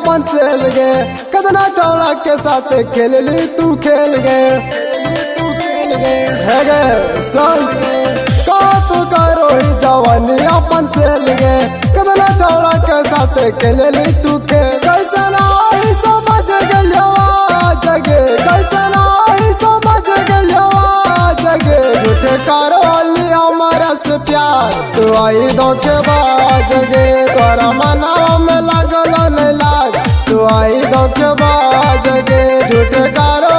अपन सेल गे कदना चौड़ा के साथ खेल ली तू खेल गे है गे सन का तू करो ही जवानी अपन सेल गे कदना चौड़ा के साथ खेल ली तू खेल कैसा नहीं समझ गलिया जगे कैसा नहीं समझ गलिया जगे झूठे करो हमारा से प्यार तू आई धोखेबाज गे तोरा मनावा में लागल नहीं लाग तू आई धोखेबाज गे झूठे करो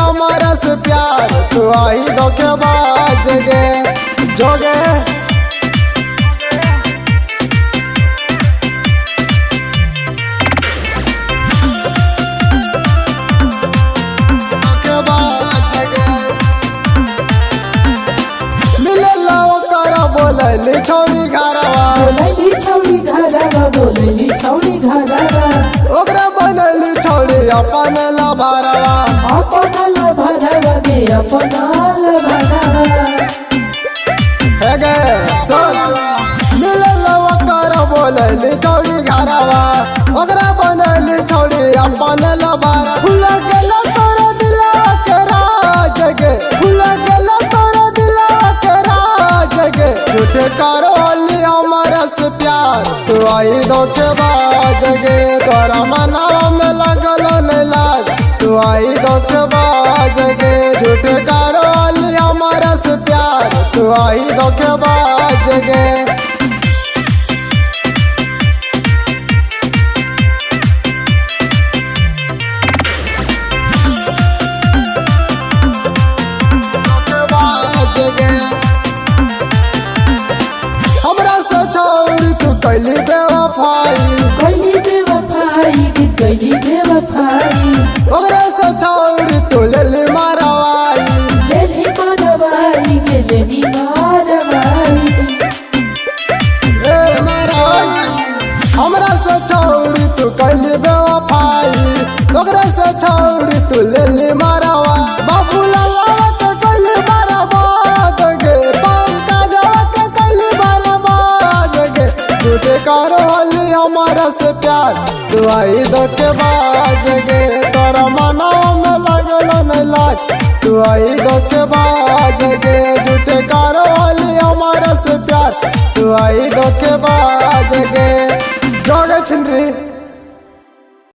हमारा से प्यार तू आई धोखेबाज गे जोगे बोलैली छौरी घरवा बोलैली छौरी घरवा बोलैली छौरी घरवा ओकरा बनैली छौरी अपन लभरवा गे अपन लभरवा हे गे सर मिलल ओकर बोलैली छौरी घरवा ओकरा बनैली छौरी अपन लभरवा फूल गेल तोर दिलवा के राज गे फूल गेल तोर दिलवा के राज गे झूठे करो हमारा से प्यार तू आई धोखेबाज गे तोरा मनावा में लागल नहीं लाग तू आई धोखेबाज गे झूठे करो हमारा से प्यार तू आई धोखेबाज गे कैली बेवफाई कैली बेवफाई ओकरे से छौरी तू लेली मारवाई लेली मारवाई के लेली मारवाई ए मारवाई हमरा से छौरी तू कैली बेवफाई ओकरे से छौरी तू लेली मारवाई बाबू लाला के कैली मारवाई गे पंकज के कैली मारवाई गे झूठे करो हमारा से प्यार तू आई धोखेबाज गे तोरा मनावा में लागल नहीं लाग तू आई धोखेबाज गे झूठे करो हमारा से प्यार तू आई धोखेबाज गे जोगे छिंदरी।